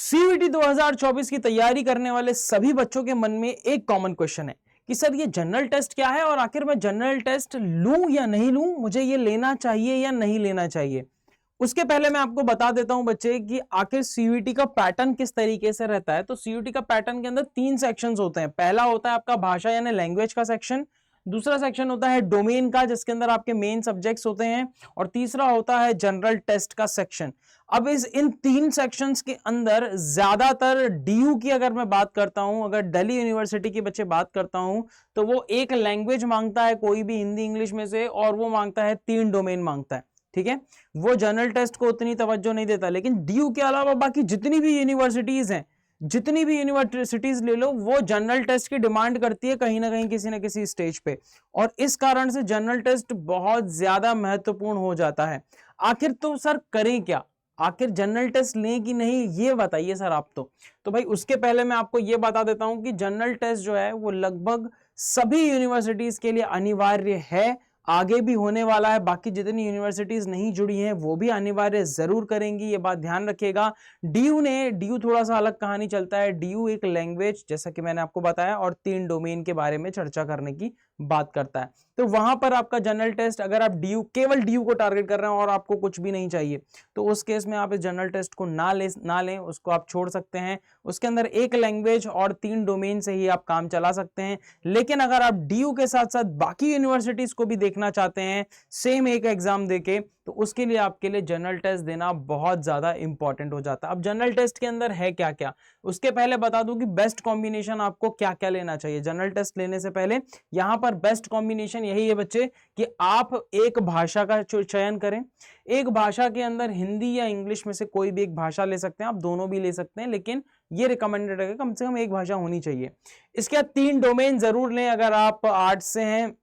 CUET 2024 की तैयारी करने वाले सभी बच्चों के मन में एक कॉमन क्वेश्चन है कि सर ये जनरल टेस्ट क्या है और आखिर मैं जनरल टेस्ट लूं या नहीं लूं, मुझे ये लेना चाहिए या नहीं लेना चाहिए। उसके पहले मैं आपको बता देता हूं बच्चे कि आखिर सीयूईटी का पैटर्न किस तरीके से रहता है। तो सीयूईटी का पैटर्न के अंदर 3 सेक्शंस होते हैं। पहला होता है आपका भाषा यानी लैंग्वेज का सेक्शन, दूसरा सेक्शन होता है डोमेन का जिसके अंदर आपके मेन सब्जेक्ट्स होते हैं, और तीसरा होता है जनरल टेस्ट का सेक्शन। अब इन 3 सेक्शंस के अंदर ज्यादातर डीयू की अगर मैं बात करता हूं, अगर दिल्ली यूनिवर्सिटी की बच्चे बात करता हूं, तो वो एक लैंग्वेज मांगता है कोई भी हिंदी इंग्लिश में से, और वो मांगता है 3 डोमेन मांगता है। ठीक है, वो जनरल टेस्ट को उतनी तवज्जो नहीं देता। लेकिन डीयू के अलावा बाकी जितनी भी यूनिवर्सिटीज हैं, जितनी भी यूनिवर्सिटीज ले लो, वो जनरल टेस्ट की डिमांड करती है कहीं ना कहीं किसी ना किसी स्टेज पे, और इस कारण से जनरल टेस्ट बहुत ज्यादा महत्वपूर्ण हो जाता है। आखिर तो सर करें क्या, आखिर जनरल टेस्ट लें कि नहीं, ये बताइए सर आप। तो भाई उसके पहले मैं आपको ये बता देता हूं कि जनरल टेस्ट जो है वो लगभग सभी यूनिवर्सिटीज के लिए अनिवार्य है, आगे भी होने वाला है। बाकी जितनी यूनिवर्सिटीज नहीं जुड़ी हैं वो भी अनिवार्य जरूर करेंगी, ये बात ध्यान रखिएगा। डीयू थोड़ा सा अलग कहानी चलता है। डीयू एक लैंग्वेज जैसा कि मैंने आपको बताया और 3 डोमेन के बारे में चर्चा करने की बात करता है। तो वहां पर आपका जनरल टेस्ट, अगर आप केवल डीयू को टारगेट कर रहे हैं और आपको कुछ भी नहीं चाहिए, तो उस केस में आप इस जनरल टेस्ट को ना लें, उसको आप छोड़ सकते हैं। उसके अंदर एक लैंग्वेज और 3 डोमेन से ही आप काम चला सकते हैं। लेकिन अगर आप डीयू के साथ साथ बाकी यूनिवर्सिटीज को भी देखना चाहते हैं सेम एक एग्जाम देके, तो उसके लिए आपके लिए जनरल टेस्ट देना बहुत ज्यादा इंपॉर्टेंट हो जाता है। अब जनरल टेस्ट के अंदर है क्या क्या, उसके पहले बता दूं कि बेस्ट कॉम्बिनेशन आपको क्या क्या लेना चाहिए जनरल टेस्ट लेने से पहले। यहां पर बेस्ट कॉम्बिनेशन यही है बच्चे कि आप एक भाषा का चयन करें। एक भाषा के अंदर हिंदी या इंग्लिश में से कोई भी एक भाषा ले सकते हैं, आप दोनों भी ले सकते हैं, लेकिन ये रिकमेंडेड है कम से कम एक भाषा होनी चाहिए। इसके बाद 3 डोमेन जरूर लें। अगर आप आर्ट्स से हैं,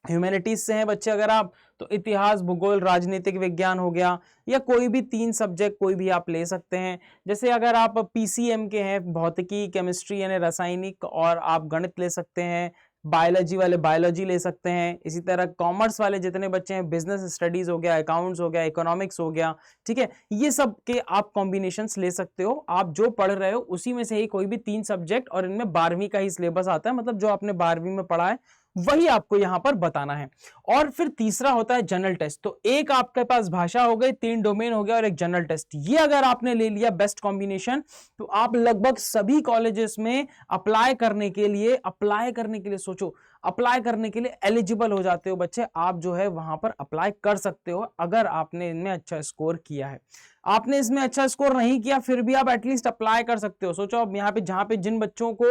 ह्यूमैनिटीज से हैं बच्चे अगर आप, तो इतिहास, भूगोल, राजनीतिक विज्ञान हो गया, या कोई भी 3 सब्जेक्ट कोई भी आप ले सकते हैं। जैसे अगर आप पीसीएम के हैं, भौतिकी, केमिस्ट्री यानी रासायनिक, और आप गणित ले सकते हैं। बायोलॉजी वाले बायोलॉजी ले सकते हैं। इसी तरह कॉमर्स वाले जितने बच्चे हैं, बिजनेस स्टडीज हो गया, अकाउंट्स हो गया, इकोनॉमिक्स हो गया, ठीक है, ये सब के आप कॉम्बिनेशंस ले सकते हो। आप जो पढ़ रहे हो उसी में से ही कोई भी 3 सब्जेक्ट, और इनमें 12वीं का ही सिलेबस आता है, मतलब जो आपने 12वीं में पढ़ा है वही आपको यहां पर बताना है। और फिर तीसरा होता है जनरल टेस्ट। तो एक आपके पास भाषा हो गई, 3 डोमेन हो गया, और एक जनरल टेस्ट। ये अगर आपने ले लिया बेस्ट कॉम्बिनेशन, तो आप लगभग सभी कॉलेजेस में अप्लाई करने के लिए सोचो, अप्लाई करने के लिए एलिजिबल हो जाते हो बच्चे। आप जो है वहां पर अप्लाई कर सकते हो अगर आपने इनमें अच्छा स्कोर किया है। आपने इसमें अच्छा स्कोर नहीं किया फिर भी आप एटलीस्ट अप्लाई कर सकते हो। सोचो अब यहाँ पे जहां पे जिन बच्चों को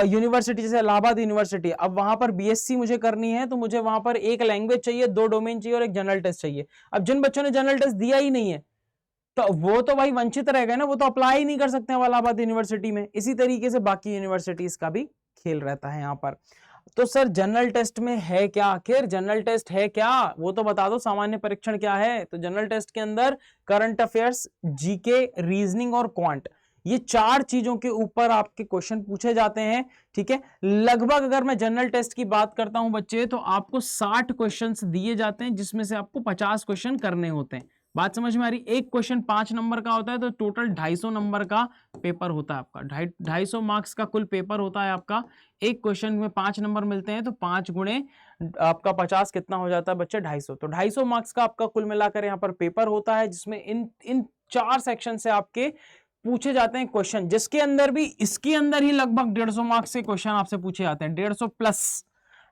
यूनिवर्सिटी, जैसे इलाहाबाद यूनिवर्सिटी, अब वहां पर बीएससी मुझे करनी है, तो मुझे वहां पर एक लैंग्वेज चाहिए, 2 डोमेन चाहिए और एक जनरल टेस्ट चाहिए। अब जिन बच्चों ने जनरल टेस्ट दिया ही नहीं है, तो वो तो भाई वंचित रह गए ना, वो तो अप्लाई ही नहीं कर सकते हैं इलाहाबाद यूनिवर्सिटी में। इसी तरीके से बाकी यूनिवर्सिटीज का भी खेल रहता है यहाँ पर। तो सर जनरल टेस्ट में है क्या, आखिर जनरल टेस्ट है क्या, वो तो बता दो। सामान्य परीक्षण क्या है? तो जनरल टेस्ट के अंदर करंट अफेयर्स, जीके, रीजनिंग और क्वांट, ये 4 चीजों के ऊपर आपके क्वेश्चन पूछे जाते हैं। ठीक है, लगभग अगर मैं जनरल टेस्ट की बात करता हूं बच्चे, तो आपको 60 क्वेश्चंस दिए जाते हैं, जिसमें से आपको 50 क्वेश्चन करने होते हैं। बात समझ में आ रही? एक क्वेश्चन 5 नंबर का होता है, तो टोटल 250 नंबर का पेपर होता है आपका। 250 मार्क्स का कुल पेपर होता है आपका। एक क्वेश्चन में 5 नंबर मिलते हैं, तो 5 गुणे आपका 50 कितना हो जाता है बच्चे? 250। तो 250 मार्क्स का आपका कुल मिलाकर यहाँ पर पेपर होता है, जिसमें इन 4 सेक्शन से आपके पूछे जाते हैं क्वेश्चन, जिसके अंदर भी इसके अंदर ही लगभग 150 मार्क्स के क्वेश्चन आपसे पूछे जाते हैं। 150 प्लस,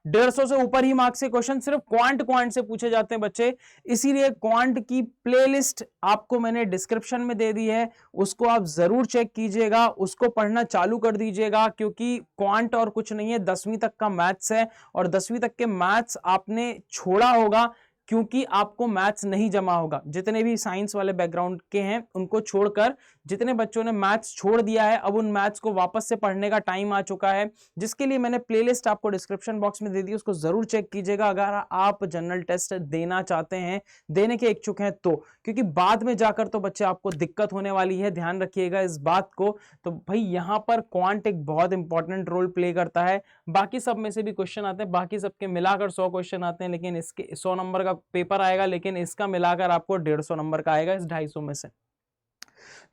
150 से ऊपर ही मार्क्स के क्वेश्चन सिर्फ क्वांट से पूछे जाते हैं बच्चे। इसीलिए क्वांट की प्लेलिस्ट आपको मैंने डिस्क्रिप्शन में दे दी है, उसको आप जरूर चेक कीजिएगा, उसको पढ़ना चालू कर दीजिएगा, क्योंकि क्वांट और कुछ नहीं है, 10वीं तक का मैथ्स है। और 10वीं तक के मैथ्स आपने छोड़ा होगा क्योंकि आपको मैथ्स नहीं जमा होगा। जितने भी साइंस वाले बैकग्राउंड के हैं उनको छोड़कर जितने बच्चों ने मैथ्स छोड़ दिया है, अब उन मैथ्स को वापस से पढ़ने का टाइम आ चुका है, जिसके लिए मैंने प्लेलिस्ट आपको डिस्क्रिप्शन बॉक्स में दे दी, उसको जरूर चेक कीजिएगा अगर आप जनरल टेस्ट देना चाहते हैं, देने के इच्छुक हैं तो। क्योंकि बाद में जाकर तो बच्चे आपको दिक्कत होने वाली है, ध्यान रखिएगा इस बात को। तो भाई यहाँ पर क्वांट एक बहुत इंपॉर्टेंट रोल प्ले करता है। बाकी सब में से भी क्वेश्चन आते हैं, बाकी सबके मिलाकर 100 क्वेश्चन आते हैं, लेकिन इसके 100 नंबर का पेपर आएगा, लेकिन इसका मिलाकर आपको 150 नंबर का आएगा इस 250 में से।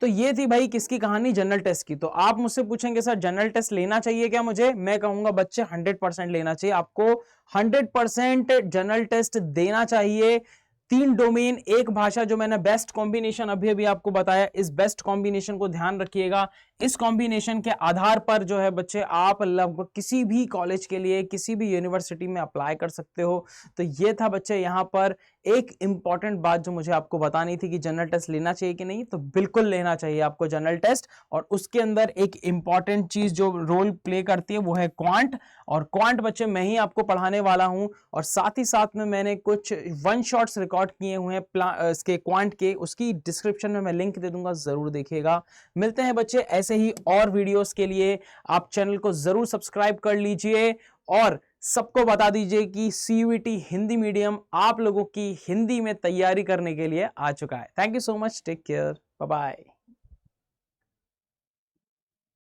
तो ये थी भाई किसकी कहानी, जनरल टेस्ट की। तो आप मुझसे पूछेंगे सर जनरल टेस्ट लेना चाहिए क्या मुझे, मैं कहूंगा बच्चे 100% लेना चाहिए आपको, 100% जनरल टेस्ट देना चाहिए। 3 डोमेन, एक भाषा, जो मैंने बेस्ट कॉम्बिनेशन अभी अभी आपको बताया, इस बेस्ट कॉम्बिनेशन को ध्यान रखिएगा। इस कॉम्बिनेशन के आधार पर जो है बच्चे आप लगभग किसी भी कॉलेज के लिए, किसी भी यूनिवर्सिटी में अप्लाई कर सकते हो। तो ये था बच्चे यहाँ पर एक इंपॉर्टेंट बात जो मुझे आपको बतानी थी कि जनरल टेस्ट लेना चाहिए कि नहीं। तो बिल्कुल लेना चाहिए आपको जनरल टेस्ट, और उसके अंदर एक इंपॉर्टेंट चीज जो रोल प्ले करती है वो है क्वांट। और क्वांट बच्चे मैं ही आपको पढ़ाने वाला हूं, और साथ ही साथ में मैंने कुछ वन शॉट्स रिकॉर्ड किए हुए हैं इसके क्वांट के, उसकी डिस्क्रिप्शन में मैं लिंक दे दूंगा, जरूर देखिएगा। मिलते हैं बच्चे ऐसे ही और वीडियोस के लिए, आप चैनल को जरूर सब्सक्राइब कर लीजिए, और सबको बता दीजिए कि CUET हिंदी मीडियम आप लोगों की हिंदी में तैयारी करने के लिए आ चुका है। Thank you so much, take care, bye bye.